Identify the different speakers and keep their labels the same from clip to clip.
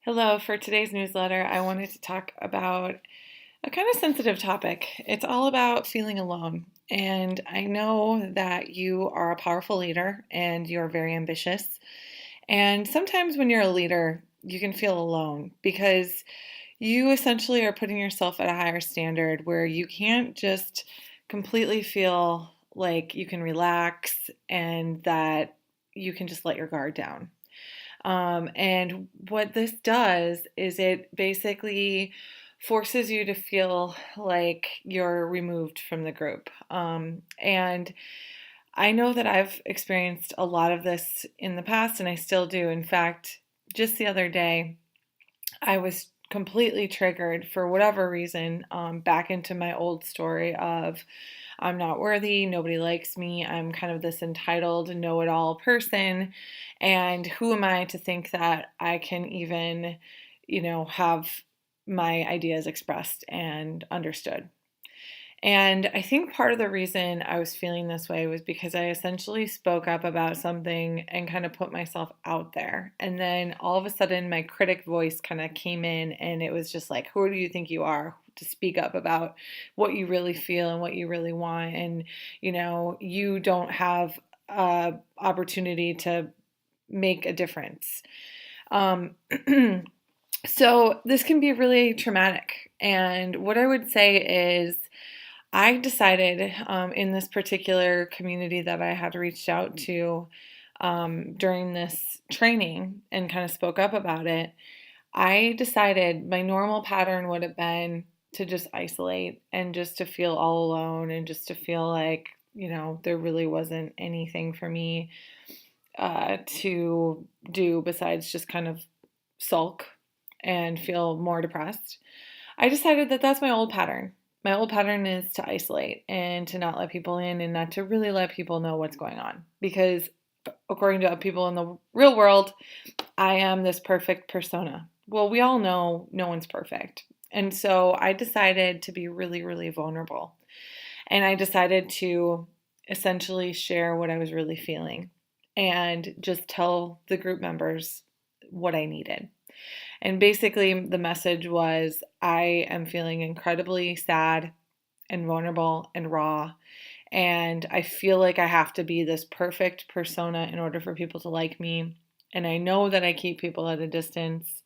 Speaker 1: Hello, for today's newsletter, I wanted to talk about a kind of sensitive topic. It's all about feeling alone. And I know that you are a powerful leader and you're very ambitious. And sometimes when you're a leader, you can feel alone because you essentially are putting yourself at a higher standard where you can't just completely feel like you can relax and that you can just let your guard down. And what this does is it basically forces you to feel like you're removed from the group. And I know that I've experienced a lot of this in the past, and I still do. In fact, just the other day, I was completely triggered for whatever reason back into my old story of I'm not worthy, nobody likes me, I'm kind of this entitled, know it all person. And who am I to think that I can even, have my ideas expressed and understood? And I think part of the reason I was feeling this way was because I essentially spoke up about something and kind of put myself out there. And then all of a sudden, my critic voice kind of came in, and it was just like, who do you think you are to speak up about what you really feel and what you really want? And, you don't have a opportunity to make a difference. Um, so this can be really traumatic. And what I would say is, I decided in this particular community that I had reached out to during this training and kind of spoke up about it. I decided my normal pattern would have been to just isolate and just to feel all alone and just to feel like, there really wasn't anything for me to do besides just kind of sulk and feel more depressed. I decided that that's my old pattern. My old pattern is to isolate and to not let people in and not to really let people know what's going on. Because according to people in the real world, I am this perfect persona. Well, we all know no one's perfect. And so I decided to be really, really vulnerable. And I decided to essentially share what I was really feeling and just tell the group members what I needed. And basically, the message was I am feeling incredibly sad and vulnerable and raw. And I feel like I have to be this perfect persona in order for people to like me. And I know that I keep people at a distance.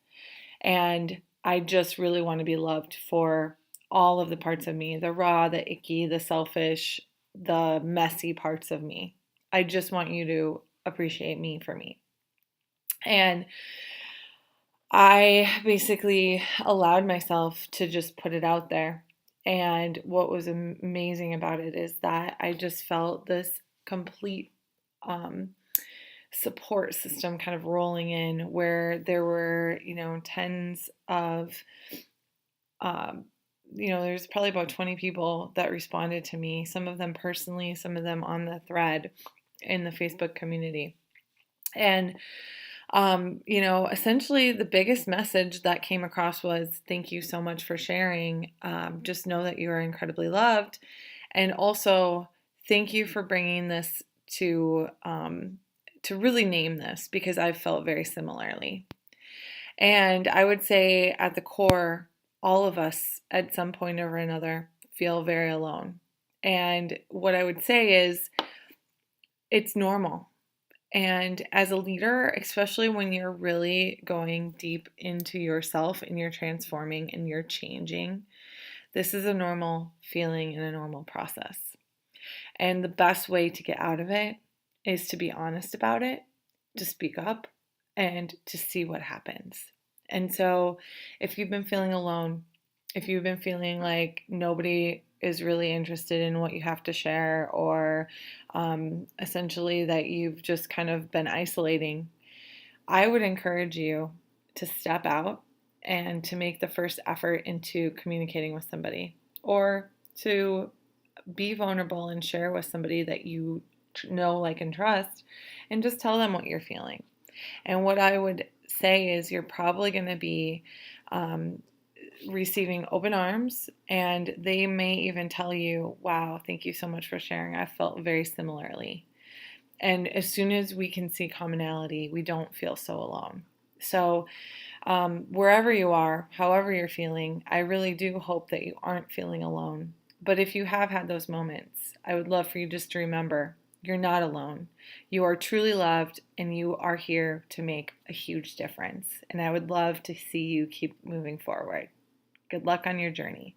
Speaker 1: And I just really want to be loved for all of the parts of me, the raw, the icky, the selfish, the messy parts of me. I just want you to appreciate me for me. And I basically allowed myself to just put it out there. And what was amazing about it is that I just felt this complete um, support system kind of rolling in where there were, tens of, um, there's probably about 20 people that responded to me, some of them personally, some of them on the thread in the Facebook community. And essentially the biggest message that came across was thank you so much for sharing. Just know that you are incredibly loved. And also thank you for bringing this to really name this because I've felt very similarly. And I would say at the core, all of us at some point or another feel very alone. And what I would say is it's normal. And as a leader, especially when you're really going deep into yourself and you're transforming and you're changing, this is a normal feeling and a normal process. And the best way to get out of it is to be honest about it, to speak up, and to see what happens. And so, if you've been feeling alone, if you've been feeling like nobody is really interested in what you have to share, or essentially that you've just kind of been isolating, I would encourage you to step out and to make the first effort into communicating with somebody or to be vulnerable and share with somebody that you know, like, and trust, and just tell them what you're feeling. And what I would say is you're probably going to be receiving open arms, and they may even tell you, wow, thank you so much for sharing. I felt very similarly. And as soon as we can see commonality, we don't feel so alone. So Wherever you are, however you're feeling, I really do hope that you aren't feeling alone. But if you have had those moments, I would love for you just to remember you're not alone. You are truly loved and you are here to make a huge difference. And I would love to see you keep moving forward. Good luck on your journey.